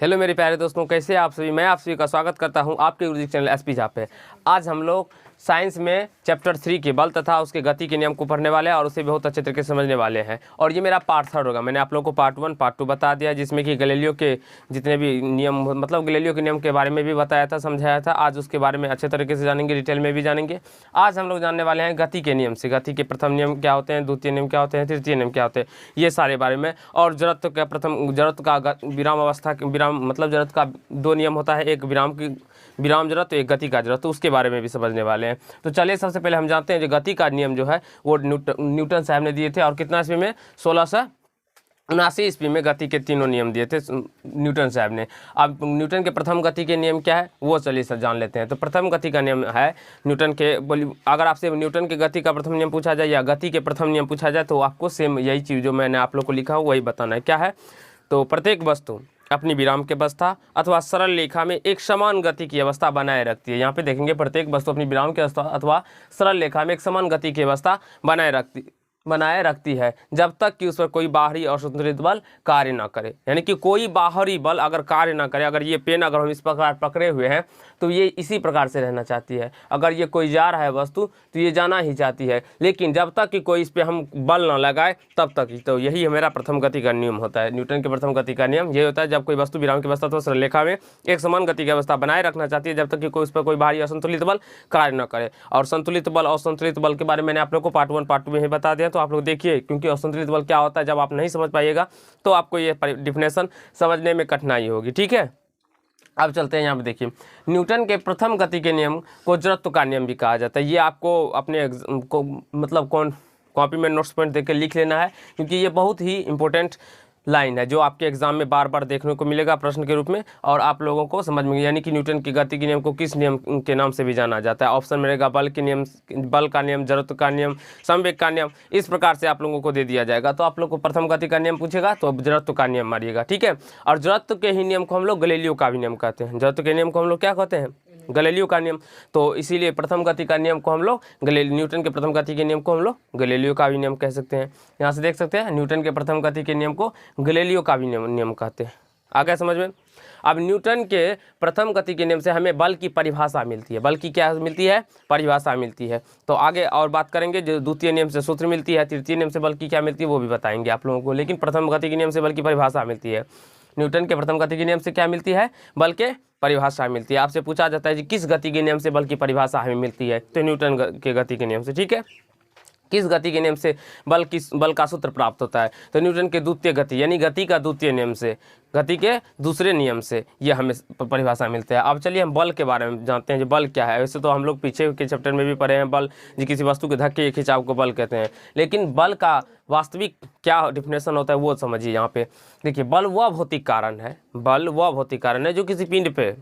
Hello मेरे प्यारे दोस्तों, कैसे आप सभी। मैं आप सभी का स्वागत करता हूं आपके गुरुजी चैनल एसपी झा पे। आज हम लोग साइंस में चैप्टर 3 के बल तथा उसके गति के नियम को पढ़ने वाले हैं और उसे बहुत अच्छे तरीके से समझने वाले हैं। और ये मेरा पार्ट 3 होगा। मैंने आप लोगों को पार्ट 1 पार्ट 2 बता दिया, जिसमें कि गैलीलियो के जितने भी नियम, मतलब गैलीलियो के नियम के बारे में भी बताया था, समझाया था। आज उसके बारे में अच्छे तरीके से जानेंगे, डिटेल में भी जानेंगे। आज हम लोग जानने वाले हैं गति के नियम से। गति के प्रथम नियम क्या होते हैं, द्वितीय नियम क्या होते हैं, तृतीय नियम क्या होते हैं, ये सारे बारे में। और जड़त्व का प्रथम, जड़त्व का विराम अवस्था, विराम मतलब जड़त्व का 2 नियम होता है, एक विराम जड़त्व, एक गति का जड़त्व, तो उसके बारे में भी समझने वाले हैं। तो चलिए सबसे पहले हम जानते हैं जो गति का नियम जो है वो न्यूटन साहब ने दिए थे। और कितना ईस्वी में, 1679 ईस्वी में गति के तीनों नियम दिए थे न्यूटन साहब ने। अब न्यूटन के प्रथम गति के नियम क्या है वो चलिए सर जान लेते हैं। तो प्रथम गति का नियम है न्यूटन के, अगर आपसे न्यूटन के गति का प्रथम नियम पूछा जाए या गति के प्रथम नियम पूछा जाए तो आपको सेम यही चीज़ जो मैंने आप लोग को लिखा हो वही बताना है। क्या है? तो प्रत्येक वस्तु अपनी विराम की अवस्था अथवा सरल रेखा में एक समान गति की अवस्था बनाए रखती है। यहाँ पे देखेंगे प्रत्येक वस्तु अपनी विराम की अवस्था अथवा सरल रेखा में एक समान गति की अवस्था बनाए रखती है जब तक कि उस पर कोई बाहरी असंतुलित बल कार्य ना करे। यानी कि कोई बाहरी बल अगर कार्य ना करे, अगर ये पेन अगर हम इस प्रकार पकड़े हुए हैं तो ये इसी प्रकार से रहना चाहती है। अगर ये कोई जा रहा है वस्तु तो ये जाना ही चाहती है, लेकिन जब तक कि कोई इस पर हम बल ना लगाए तब तक ही। तो यही हमारा प्रथम गति का नियम होता है। न्यूटन के प्रथम गति का नियम ये होता है, जब कोई वस्तु विराम की अवस्था तो सरल रेखा में एक समान गति की अवस्था बनाए रखना चाहती है जब तक कि कोई उस पर कोई बाहरी असंतुलित बल कार्य न करे। और संतुलित बल और संतुलित बल के बारे में मैंने आप लोग को पार्ट 1 पार्ट 2 में ही बता दिया, तो आप लोग देखिए, क्योंकि असंतुलित बल क्या होता है जब आप नहीं समझ पाइएगा तो आपको ये डिफिनेशन समझने में कठिनाई होगी। ठीक है, अब चलते हैं यहाँ पे। देखिए, न्यूटन के प्रथम गति के नियम को जड़त्व का नियम भी कहा जाता है। ये आपको अपने को मतलब कॉपी में नोट्स पॉइंट देकर लिख लेना है, क्योंकि ये बहुत ही इंपॉर्टेंट लाइन है जो आपके एग्जाम में बार बार देखने को मिलेगा प्रश्न के रूप में और आप लोगों को समझ में। यानी कि न्यूटन की गति के नियम को किस नियम के नाम से भी जाना जाता है? ऑप्शन मिलेगा बल के नियम, बल का नियम, जड़त्व का नियम, संवेग का नियम। इस प्रकार से आप लोगों को दे दिया जाएगा। तो आप लोग को प्रथम गति का नियम पूछेगा तो जड़त्व का नियम मारिएगा। ठीक है, और जड़त्व के ही नियम को हम लोग गैलीलियो का भी नियम कहते हैं। जड़त्व के नियम को हम लोग क्या कहते हैं? गैलीलियो का नियम। तो इसीलिए प्रथम गति का नियम को हम लोग न्यूटन के प्रथम गति के नियम को हम लोग गैलीलियो का भी नियम कह सकते हैं। यहाँ से देख सकते हैं, न्यूटन के प्रथम गति के नियम को गैलीलियो का भी नियम कहते हैं। आ गया समझ में? अब न्यूटन के प्रथम गति के नियम से हमें बल की परिभाषा मिलती है। बल की क्या मिलती है? परिभाषा मिलती है। तो आगे और बात करेंगे। जो द्वितीय नियम से सूत्र मिलती है, तृतीय नियम से बल की क्या मिलती है वो भी बताएंगे आप लोगों को। लेकिन प्रथम गति के नियम से बल की परिभाषा मिलती है। न्यूटन के प्रथम गति के नियम से क्या मिलती है? बल के परिभाषा मिलती है। आपसे पूछा जाता है कि किस गति के नियम से बल की परिभाषा हमें मिलती है, तो न्यूटन के गति के नियम से। ठीक है, किस गति के नियम से बल का सूत्र प्राप्त होता है? तो न्यूटन के द्वितीय गति यानी गति का द्वितीय नियम से, गति के दूसरे नियम से ये हमें परिभाषा मिलता है। अब चलिए हम बल के बारे में जानते हैं, जो बल क्या है। वैसे तो हम लोग पीछे के चैप्टर में भी पढ़े हैं बल, जो किसी वस्तु के धक्के या खिंचाव को बल कहते हैं। लेकिन बल का वास्तविक क्या डिफिनेशन होता है वो समझिए। यहाँ पे देखिए, बल वह भौतिक कारण है, बल वह भौतिक कारण है जो किसी पिंड पे,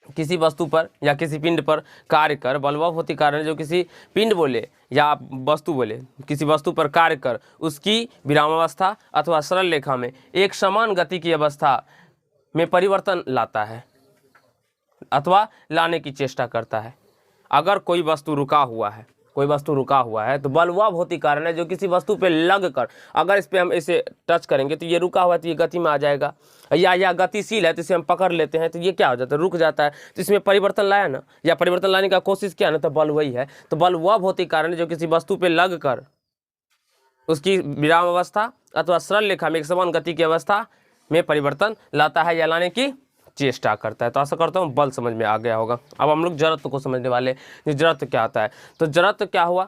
किसी वस्तु पर या किसी पिंड पर कार्य कर। बल वह भौतिक कारण है जो किसी पिंड बोले या वस्तु बोले, किसी वस्तु पर कार्य कर उसकी विरामावस्था अथवा सरल रेखा में एक समान गति की अवस्था में परिवर्तन लाता है अथवा लाने की चेष्टा करता है। अगर कोई वस्तु रुका हुआ है, कोई वस्तु रुका हुआ है तो बल वह भौतिक कारण है जो किसी वस्तु पे लग कर, अगर इस पे हम इसे टच करेंगे तो ये रुका हुआ है तो ये गति में आ जाएगा। या गतिशील है तो इसे हम पकड़ लेते हैं तो ये क्या हो जाता है? रुक जाता है। तो इसमें परिवर्तन लाया ना, या परिवर्तन लाने का कोशिश किया ना, तो बल वही है। तो बल वह भौतिक कारण है जो किसी वस्तु पे लग कर उसकी विराम अवस्था अथवा सरल रेखा में एक समान गति की अवस्था में परिवर्तन लाता है या लाने की चेष्टा करता है। तो ऐसा करता हूँ बल समझ में आ गया होगा। अब हम लोग जड़त्व को समझने वाले हैं। जड़त्व क्या होता है? तो जड़त्व क्या हुआ?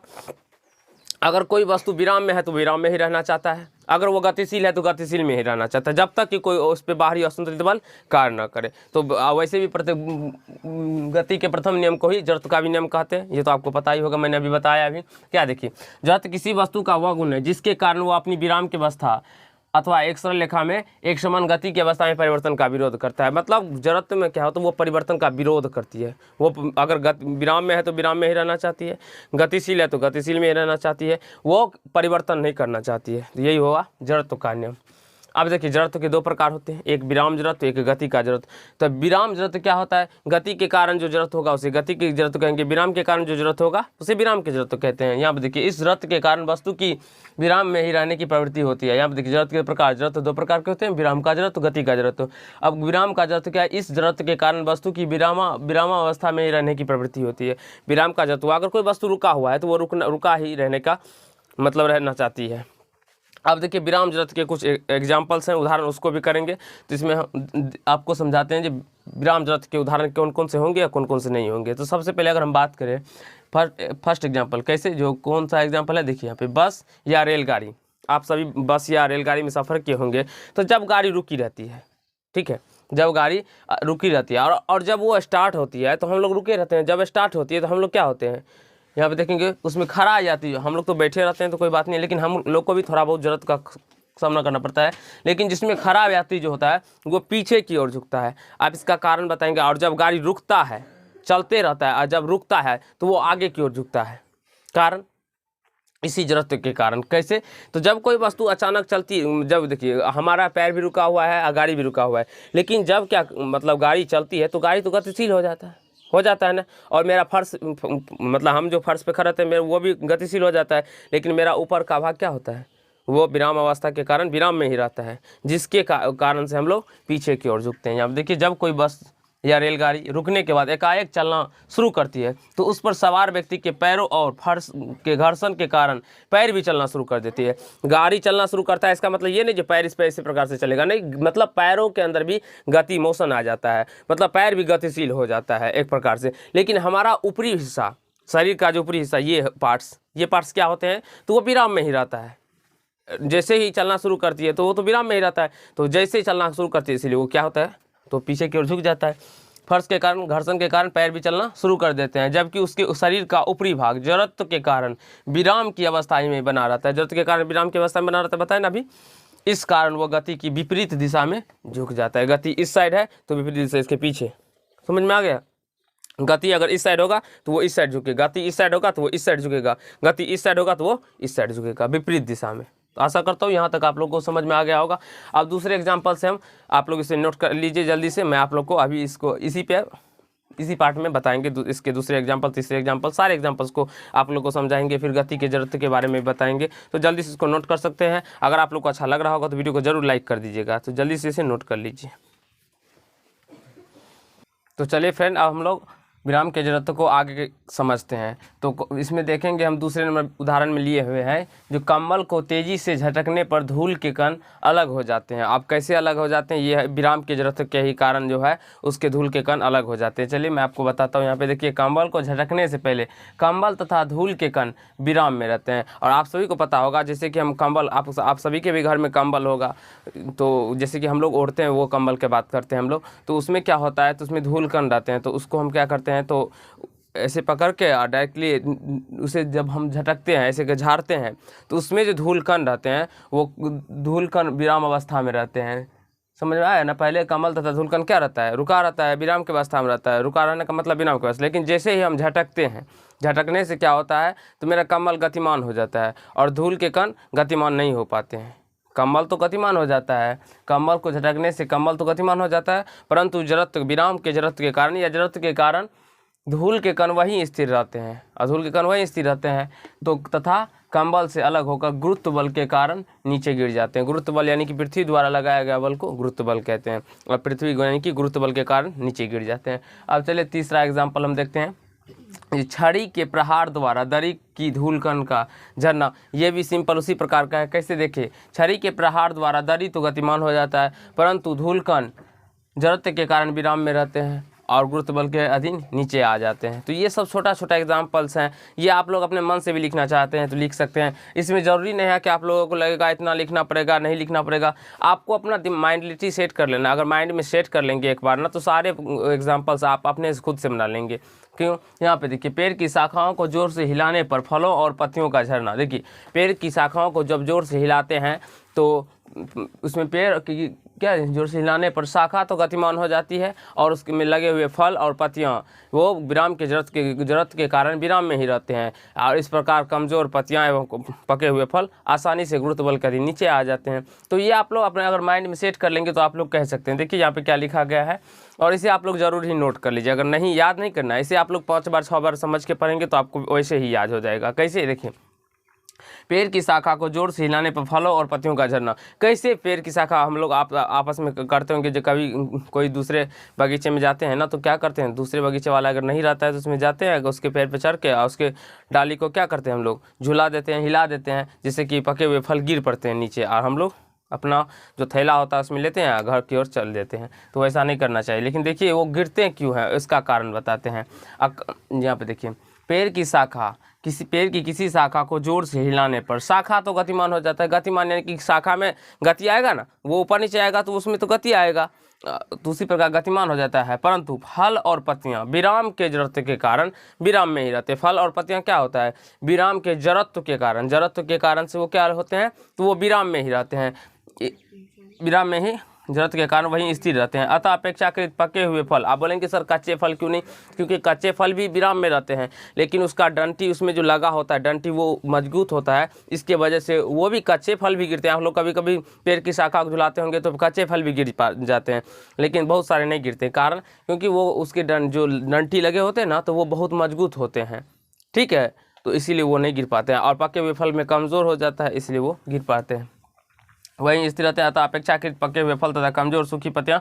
अगर कोई वस्तु विराम में है तो विराम में ही रहना चाहता है, अगर वो गतिशील है तो गतिशील में ही रहना चाहता है जब तक कि कोई उस पर बाहरी असंतुलित बल कार्य न करे। तो वैसे भी गति के प्रथम नियम को ही जड़त्व का भी नियम कहते हैं। ये तो आपको पता ही होगा, मैंने अभी बताया अभी। क्या देखिए, जड़त्व किसी वस्तु का वह गुण है जिसके कारण वो अपनी विराम की अवस्था अथवा एक सरल रेखा में एक समान गति की अवस्था में परिवर्तन का विरोध करता है। मतलब जड़त्व में क्या होता है? वो परिवर्तन का विरोध करती है। वो अगर विराम में है तो विराम में ही रहना चाहती है, गतिशील है तो गतिशील में ही रहना चाहती है, वो परिवर्तन नहीं करना चाहती है। तो यही होगा जड़त्व का नियम। अब देखिए जड़त्व के दो प्रकार होते हैं, एक विराम जड़त्व, एक गति का जड़त्व। तो विराम जड़त्व क्या होता है, गति के कारण जो जड़त्व होगा उसे गति के जड़त्व कहेंगे, विराम के कारण जो जड़त्व होगा उसे विराम के जड़त्व कहते हैं। यहाँ पर देखिए इस जड़त्व के कारण वस्तु की विराम में ही रहने की प्रवृत्ति होती है। यहाँ पर देखिए जड़त्व के प्रकार, जड़त्व दो प्रकार के होते हैं, विराम का जड़त्व, गति का जड़त्व। अब विराम का जड़त्व क्या है, इस जड़त्व के कारण वस्तु की विरामावस्था में ही रहने की प्रवृत्ति होती है। विराम का जड़त्व, अगर कोई वस्तु रुका हुआ है तो वो रुका ही रहने का मतलब रहना चाहती है। अब देखिए विराम जड़त्व के कुछ एग्जाम्पल्स हैं, उदाहरण उसको भी करेंगे। तो इसमें आपको समझाते हैं जो विराम जड़त्व के उदाहरण कौन कौन से होंगे या कौन कौन से नहीं होंगे। तो सबसे पहले अगर हम बात करें फर्स्ट एग्जाम्पल, कैसे, जो कौन सा एग्जाम्पल है, देखिए यहाँ पे बस या रेलगाड़ी। आप सभी बस या रेलगाड़ी में सफ़र किए होंगे। तो जब गाड़ी रुकी रहती है, ठीक है, जब गाड़ी रुकी रहती है और जब वो स्टार्ट होती है तो हम लोग रुके रहते हैं। जब स्टार्ट होती है तो हम लोग क्या होते हैं, यहाँ पे देखेंगे उसमें खड़ा आ जाती है। हम लोग तो बैठे रहते हैं तो कोई बात नहीं, लेकिन हम लोग को भी थोड़ा बहुत जरूरत का सामना करना पड़ता है। लेकिन जिसमें खड़ा यात्री जो होता है वो पीछे की ओर झुकता है। आप इसका कारण बताएंगे। और जब गाड़ी रुकता है, चलते रहता है, और जब रुकता है तो वो आगे की ओर झुकता है। कारण इसी जड़त्व के कारण। कैसे, तो जब कोई वस्तु अचानक चलती, जब देखिए हमारा पैर भी रुका हुआ है और गाड़ी भी रुका हुआ है, लेकिन जब क्या मतलब गाड़ी चलती है तो गाड़ी तो गतिशील हो जाता है ना। और मेरा फर्श मतलब हम जो फर्श पे खड़े रहते हैं मेरे वो भी गतिशील हो जाता है, लेकिन मेरा ऊपर का भाग क्या होता है, वो विराम अवस्था के कारण विराम में ही रहता है, जिसके कारण से हम लोग पीछे की ओर झुकते हैं। यहाँ देखिए जब कोई बस या रेलगाड़ी रुकने के बाद एकाएक चलना शुरू करती है तो उस पर सवार व्यक्ति के पैरों और फर्श के घर्षण के कारण पैर भी चलना शुरू कर देती है। गाड़ी चलना शुरू करता है, इसका मतलब ये नहीं जो पैर इस पर इसी प्रकार से चलेगा, नहीं, मतलब पैरों के अंदर भी गति, मोशन आ जाता है, मतलब पैर भी गतिशील हो जाता है एक प्रकार से। लेकिन हमारा ऊपरी हिस्सा, शरीर का जो ऊपरी हिस्सा, ये पार्ट्स क्या होते हैं, तो वो विराम में ही रहता है। जैसे ही चलना शुरू करती है तो वो तो विराम में ही रहता है, तो जैसे ही चलना शुरू करती है इसलिए वो क्या होता है, तो पीछे की ओर झुक जाता है। फर्श के कारण, घर्षण के कारण पैर भी चलना शुरू कर देते हैं, जबकि उसके शरीर का ऊपरी भाग जड़त्व के कारण विराम की अवस्था में बना रहता है। जड़त्व के कारण विराम की अवस्था में बना रहता है, बताए ना अभी। इस कारण वो गति की विपरीत दिशा में झुक जाता है। गति इस साइड है तो विपरीत दिशा इसके पीछे, समझ में आ गया। गति अगर इस साइड होगा तो वो इस साइड झुकेगा, गति इस साइड होगा तो वो इस साइड झुकेगा, गति इस साइड होगा तो वो इस साइड झुकेगा, विपरीत दिशा में। तो आशा करता हूँ यहाँ तक आप लोगों को समझ में आ गया होगा। अब दूसरे एग्जाम्पल से हम आप लोग इसे नोट कर लीजिए जल्दी से। मैं आप लोग को अभी इसको इसी पार्ट में बताएंगे, इसके दूसरे एग्जाम्पल, तीसरे एग्जाम्पल, सारे एग्जाम्पल्स को आप लोग को समझाएंगे, फिर गति के जड़त्व के बारे में बताएंगे। तो जल्दी से इसको नोट कर सकते हैं। अगर आप लोग को अच्छा लग रहा होगा तो वीडियो को जरूर लाइक कर दीजिएगा। तो जल्दी से इसे नोट कर लीजिए। तो चलिए फ्रेंड, अब हम लोग विराम के जड़त्व को आगे समझते हैं। तो इसमें देखेंगे हम दूसरे नंबर उदाहरण में लिए हुए हैं, जो कंबल को तेजी से झटकने पर धूल के कण अलग हो जाते हैं। अब कैसे अलग हो जाते हैं, ये विराम के जड़त्व के ही कारण जो है उसके धूल के कण अलग हो जाते हैं। चलिए मैं आपको बताता हूँ। यहाँ पे देखिए कंबल को झटकने से पहले कंबल तथा धूल के कण विराम में रहते हैं। और आप सभी को पता होगा, जैसे कि हम कंबल, आप सभी के भी घर में कंबल होगा, तो जैसे कि हम लोग ओढ़ते हैं वो कंबल की बात करते हैं हम लोग, तो उसमें क्या होता है, तो उसमें धूल कण रहते हैं। तो उसको हम क्या करते हैं, तो ऐसे पकड़ के और डायरेक्टली उसे जब हम झटकते हैं, ऐसे झाड़ते हैं, तो उसमें जो धूल कण रहते हैं वो धूल कण विराम अवस्था में रहते हैं। समझ में आया ना। पहले कमल तथा धूल कण क्या रहता है, रुका रहता है, विराम की अवस्था में रहता है। रुका रहने का मतलब विराम की अवस्था। लेकिन जैसे ही हम झटकते हैं, झटकने से क्या होता है, तो मेरा कमल गतिमान हो जाता है और धूल के कण गतिमान नहीं हो पाते हैं। कम्बल तो गतिमान हो जाता है, कम्बल को झटकने से कम्बल तो गतिमान हो जाता है, परंतु जड़त्व, विराम के जड़त्व के कारण या जड़त्व के कारण धूल के कण वहीं स्थिर रहते हैं। और धूल के कण वहीं स्थिर रहते हैं तो तथा कंबल से अलग होकर गुरुत्व बल के कारण नीचे गिर जाते हैं। गुरुत्व बल यानी कि पृथ्वी द्वारा लगाया गया बल को गुरुत्व बल कहते हैं, और पृथ्वी यानी कि गुरुत्व बल के कारण नीचे गिर जाते हैं। अब चलिए तीसरा एग्जाम्पल हम देखते हैं। छड़ी के प्रहार द्वारा दरी की धूल कण का झरना, ये भी सिंपल उसी प्रकार का है। कैसे देखिए, छड़ी के प्रहार द्वारा दरी तो गतिमान हो जाता है, परंतु धूल कण जड़त्व के कारण विराम में रहते हैं और गुरुत्व बल के अधीन नीचे आ जाते हैं। तो ये सब छोटा छोटा एग्जाम्पल्स हैं। ये आप लोग अपने मन से भी लिखना चाहते हैं तो लिख सकते हैं। इसमें ज़रूरी नहीं है कि आप लोगों को लगेगा इतना लिखना पड़ेगा, नहीं लिखना पड़ेगा। आपको अपना माइंडलिटी सेट कर लेना। अगर माइंड में सेट कर लेंगे एक बार ना, तो सारे एग्जाम्पल्स आप अपने खुद से बना लेंगे। क्यों, यहाँ पे देखिए, पेड़ की शाखाओं को जोर से हिलाने पर फलों और पत्तियों का झरना। देखिए, पेड़ की शाखाओं को जब जोर से हिलाते हैं तो उसमें पेड़ की क्या जोर से हिलाने पर शाखा तो गतिमान हो जाती है और उसके में लगे हुए फल और पत्तियां वो विराम के जरूरत के कारण विराम में ही रहते हैं। और इस प्रकार कमज़ोर पत्तियां एवं पके हुए फल आसानी से गुरुत्व बल के अधीन नीचे आ जाते हैं। तो ये आप लोग अपने अगर माइंड में सेट कर लेंगे तो आप लोग कह सकते हैं। देखिए यहाँ पे क्या लिखा गया है और इसे आप लोग जरूर ही नोट कर लीजिए। अगर नहीं याद नहीं करना है, इसे आप लोग 5 बार 6 बार समझ के पढ़ेंगे तो आपको वैसे ही याद हो जाएगा। कैसे, देखिए, पेड़ की शाखा को जोर से हिलाने पर फलों और पत्तियों का झरना। कैसे पेड़ की शाखा हम लोग आपस में करते होंगे, जो कभी कोई दूसरे बगीचे में जाते हैं ना तो क्या करते हैं, दूसरे बगीचे वाला अगर नहीं रहता है तो उसमें जाते हैं, उसके पेड़ पर चढ़ के और उसके डाली को क्या करते हैं हम लोग झुला देते हैं, हिला देते हैं, जिससे कि पके हुए फल गिर पड़ते हैं नीचे और हम लोग अपना जो थैला होता है उसमें लेते हैं घर की ओर चल देते हैं। तो ऐसा नहीं करना चाहिए। लेकिन देखिए वो गिरते क्यों हैं, इसका कारण बताते हैं। यहाँ पे देखिए, पेड़ की शाखा, पेड़ की किसी शाखा को जोर से हिलाने पर शाखा तो गतिमान हो जाता है। गतिमान यानी कि शाखा में गति आएगा ना, वो ऊपर नीचे आएगा तो उसमें तो गति आएगा, तो उसी प्रकार गतिमान हो जाता है। परंतु फल और पत्तियां विराम के जड़त्व के कारण विराम में ही रहते हैं। फल और पत्तियां क्या होता है, विराम के जड़त्व के कारण से वो क्या होते हैं, तो वो विराम में ही रहते हैं, विराम में ही जरूरत के कारण वहीं स्थिर रहते हैं। अतः अपेक्षाकृत पके हुए फल, आप बोलेंगे सर कच्चे फल क्यों नहीं, क्योंकि कच्चे फल भी विराम में रहते हैं लेकिन उसका डंटी उसमें जो लगा होता है, डंटी वो मजबूत होता है, इसके वजह से वो भी कच्चे फल भी गिरते हैं। हम लोग कभी कभी पेड़ की शाखा को झुलाते होंगे तो कच्चे फल भी गिर जाते हैं, लेकिन बहुत सारे नहीं गिरते। कारण क्योंकि वो उसके जो डंटी लगे होते हैं ना तो वो बहुत मजबूत होते हैं, ठीक है, तो इसीलिए वो नहीं गिर पाते हैं। और पके हुए फल में कमज़ोर हो जाता है इसलिए वो गिर पाते हैं, वहीं स्थिर रहते हैं। अतः अपेक्षाकृत पके हुए फल तथा कमजोर सूखी पत्तियां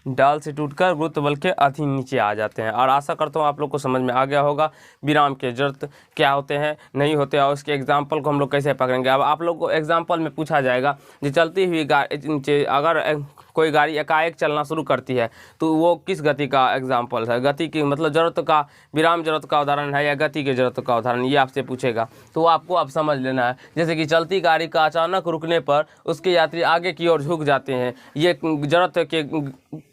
डाल से टूटकर गुरुत्व बल के अधीन नीचे आ जाते हैं। और आशा करता हूँ आप लोग को समझ में आ गया होगा विराम के जरूरत क्या होते हैं, नहीं होते, और उसके एग्जाम्पल को हम लोग कैसे पकड़ेंगे। अब आप लोग को एग्जाम्पल में पूछा जाएगा जो चलती हुई अगर कोई गाड़ी एकाएक चलना शुरू करती है तो वो किस गति का एग्जाम्पल है, गति की मतलब जरूरत का, विराम जरूरत का उदाहरण है या गति के जरूरत का उदाहरण, ये आपसे पूछेगा तो आपको अब समझ लेना है। जैसे कि चलती गाड़ी का अचानक रुकने पर उसके यात्री आगे की ओर झुक जाते हैं, ये जरूरत के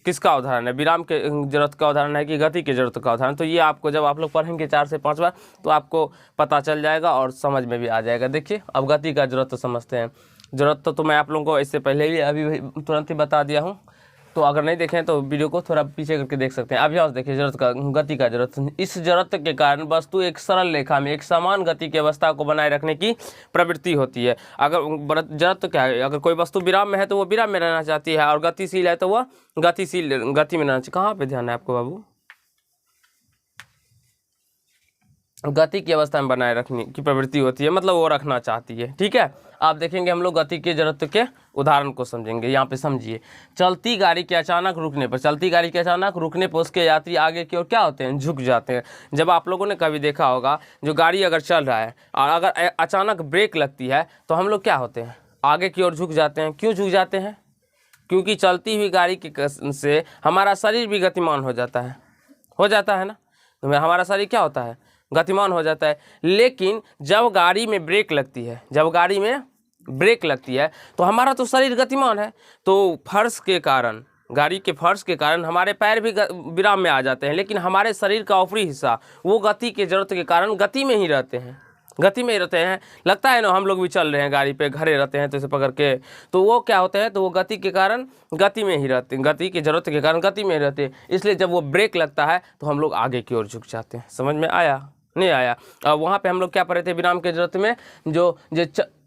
किसका उदाहरण है, विराम के जरूरत का उदाहरण है कि गति की जरूरत का उदाहरण। तो ये आपको जब आप लोग पढ़ेंगे 4 से 5 बार तो आपको पता चल जाएगा और समझ में भी आ जाएगा। देखिए अब गति का जरूरत तो समझते हैं। जरूरत तो मैं आप लोगों को इससे पहले भी अभी तुरंत ही बता दिया हूँ, तो अगर नहीं देखें तो वीडियो को थोड़ा पीछे करके देख सकते हैं। अभ्यास देखिए, जरूरत का गति का जरूरत, इस जरूरत के कारण वस्तु एक सरल रेखा में एक समान गति की अवस्था को बनाए रखने की प्रवृत्ति होती है। अगर जरूरत तो क्या है, अगर कोई वस्तु विराम में है तो वो विराम में रहना चाहती है, और गतिशील है तो वह गतिशील गति में रहना चाहिए। कहाँ पे ध्यान है आपको बाबू, गति की अवस्था में बनाए रखने की प्रवृत्ति होती है, मतलब वो रखना चाहती है, ठीक है। आप देखेंगे हम लोग गति के जरूरत के उदाहरण को समझेंगे। यहाँ पे समझिए, चलती गाड़ी के अचानक रुकने पर उसके यात्री आगे की ओर क्या होते हैं, झुक जाते हैं। जब आप लोगों ने कभी देखा होगा जो गाड़ी अगर चल रहा है और अगर अचानक ब्रेक लगती है तो हम लोग क्या होते हैं, आगे की ओर झुक जाते हैं। क्यों झुक जाते हैं, क्योंकि चलती हुई गाड़ी के से हमारा शरीर भी गतिमान हो जाता है ना, तो हमारा शरीर क्या होता है, गतिमान हो जाता है। लेकिन जब गाड़ी में ब्रेक लगती है तो हमारा तो शरीर गतिमान है, तो फर्श के कारण, गाड़ी के फर्श के कारण हमारे पैर भी विराम में आ जाते हैं, लेकिन हमारे शरीर का ऊपरी हिस्सा वो गति के जरूरत के कारण गति में ही रहते हैं। लगता है ना हम लोग भी चल रहे हैं गाड़ी पे, घरे रहते हैं तो इसे पकड़ के, तो वो क्या होते हैं, तो वो गति के कारण गति में ही रहते हैं, गति की जरूरत के कारण गति में ही रहते हैं। इसलिए जब वो ब्रेक लगता है तो हम लोग आगे की ओर झुक जाते हैं। समझ में आया, नहीं आया। अब वहाँ पे हम लोग क्या पढ़े थे, विराम के जरूरत में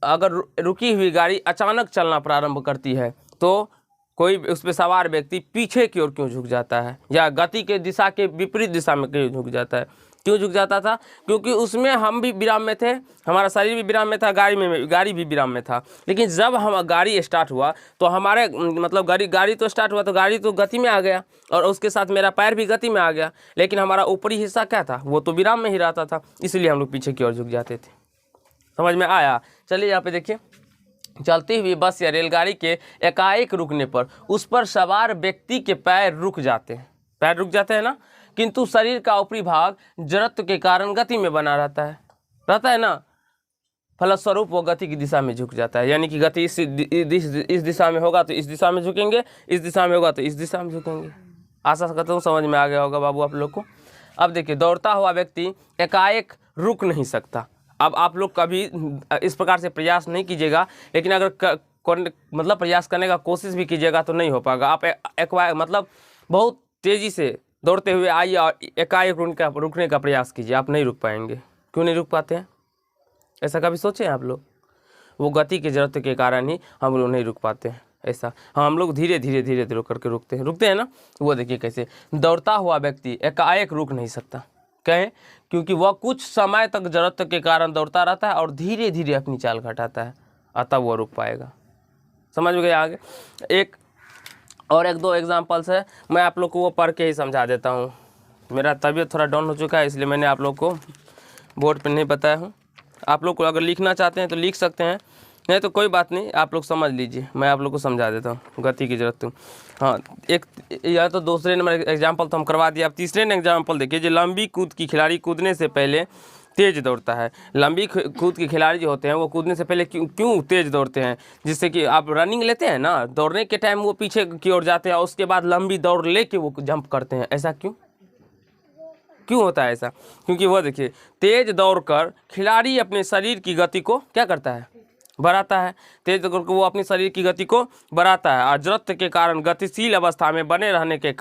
अगर रुकी हुई गाड़ी अचानक चलना प्रारंभ करती है तो कोई उस पर सवार व्यक्ति पीछे की ओर क्यों झुक जाता है, या गति के दिशा के विपरीत दिशा में क्यों झुक जाता है। क्यों झुक जाता था, क्योंकि उसमें हम भी विराम में थे, हमारा शरीर भी विराम में था, गाड़ी भी विराम में था। लेकिन जब हम गाड़ी स्टार्ट हुआ तो हमारे मतलब गाड़ी तो स्टार्ट हुआ तो गाड़ी तो गति में आ गया और उसके साथ मेरा पैर भी गति में आ गया, लेकिन हमारा ऊपरी हिस्सा क्या था, वो तो विराम में ही रहता था, इसलिए हम लोग पीछे की ओर झुक जाते थे। समझ में आया। चलिए यहाँ पे देखिए, चलती हुई बस या रेलगाड़ी के एकाएक रुकने पर उस पर सवार व्यक्ति के पैर रुक जाते हैं ना, किंतु शरीर का ऊपरी भाग जड़त्व के कारण गति में बना रहता है ना, फलस्वरूप वो गति की दिशा में झुक जाता है। यानी कि गति इस दिशा में होगा तो इस दिशा में झुकेंगे, इस दिशा में होगा तो इस दिशा में झुकेंगे। आशा करता हूँ समझ में आ गया होगा बाबू आप लोग को। अब देखिए, दौड़ता हुआ व्यक्ति एकाएक रुक नहीं सकता। अब आप लोग कभी इस प्रकार से प्रयास नहीं कीजिएगा, लेकिन अगर मतलब प्रयास करने का कोशिश भी कीजिएगा तो नहीं हो पाएगा। आप मतलब बहुत तेज़ी से दौड़ते हुए आइए और एकाएक रुकने का प्रयास कीजिए, आप नहीं रुक पाएंगे। क्यों नहीं रुक पाते हैं, ऐसा कभी सोचे हैं आप लोग? वो गति की ज़रूरत के कारण ही हम लोग नहीं रुक पाते हैं। ऐसा हम लोग धीरे धीरे धीरे धीरे करके रुकते हैं ना। वो देखिए कैसे दौड़ता हुआ व्यक्ति एकाएक रुक नहीं सकता। कहें क्योंकि वह कुछ समय तक जरूरत के कारण दौड़ता रहता है और धीरे धीरे अपनी चाल घटाता है, अतः वो रुक पाएगा। समझ में गया? आगे एक दो एग्जाम्पल्स है, मैं आप लोग को वो पढ़ के ही समझा देता हूँ। मेरा तबीयत थोड़ा डाउन हो चुका है, इसलिए मैंने आप लोग को बोर्ड पे नहीं बताया हूँ। आप लोग को अगर लिखना चाहते हैं तो लिख सकते हैं, नहीं तो कोई बात नहीं, आप लोग समझ लीजिए, मैं आप लोग को समझा देता हूँ गति की जरूरत। हाँ, एक या तो दूसरे नंबर एग्जाम्पल तो हम करवा दिए। आप तीसरे एग्जाम्पल देखिए, जो लंबी कूद की खिलाड़ी कूदने से पहले तेज दौड़ता है। लंबी कूद के खिलाड़ी जो होते हैं वो कूदने से पहले क्यों तेज दौड़ते हैं? जिससे कि आप रनिंग लेते हैं ना, दौड़ने के टाइम वो पीछे की ओर जाते हैं और उसके बाद लंबी दौड़ लेके वो जंप करते हैं। ऐसा क्यों होता है ऐसा? क्योंकि वो देखिए, तेज दौड़कर खिलाड़ी अपने शरीर की गति को क्या करता है? बढ़ाता है। तेज दौड़कर वो अपनी शरीर की गति को बढ़ाता है और जड़त्व के कारण गतिशील अवस्था में बने रहने के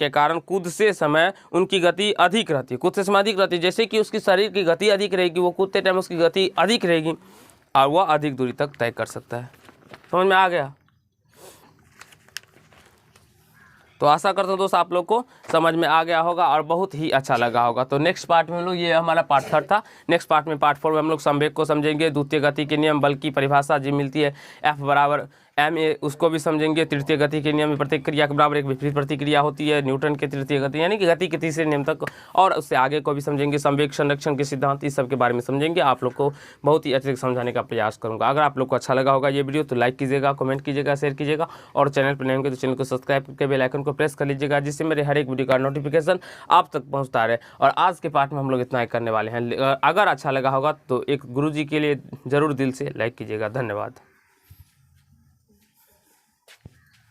कारण कूद से समय उनकी गति अधिक रहती है। कूद से समय अधिक रहती है, जैसे कि उसकी शरीर की गति अधिक रहेगी, वो कूदते टाइम उसकी गति अधिक रहेगी और वह अधिक दूरी तक तय कर सकता है। समझ में आ गया? तो आशा करता हूँ दोस्त आप लोग को समझ में आ गया होगा और बहुत ही अच्छा लगा होगा। तो नेक्स्ट पार्ट में हम लोग, ये हमारा पार्ट 3 था। नेक्स्ट पार्ट में पार्ट 4 में हम लोग संवेग को समझेंगे, द्वितीय गति के नियम, बल की परिभाषा जी मिलती है F बराबर ma, उसको भी समझेंगे। तृतीय गति के नियम में प्रतिक्रिया के बराबर एक विपरीत प्रतिक्रिया होती है, न्यूटन के तृतीय गति यानी कि गति के तीसरे नियम तक, और उससे आगे को भी समझेंगे। संवेग संरक्षण के सिद्धांत, इस सब के बारे में समझेंगे। आप लोग को बहुत ही अच्छे से समझाने का प्रयास करूँगा। अगर आप लोग को अच्छा लगा होगा ये वीडियो तो लाइक कीजिएगा, कमेंट कीजिएगा, शेयर कीजिएगा और चैनल पर नए होंगे तो चैनल को सब्सक्राइब करके बेल आइकन को प्रेस कर लीजिएगा, जिससे मेरे हर एक वीडियो का नोटिफिकेशन आप तक पहुँचता रहे। और आज के पार्ट में हम लोग इतना ही करने वाले हैं। अगर अच्छा लगा होगा तो एक गुरुजी के लिए ज़रूर दिल से लाइक कीजिएगा। धन्यवाद।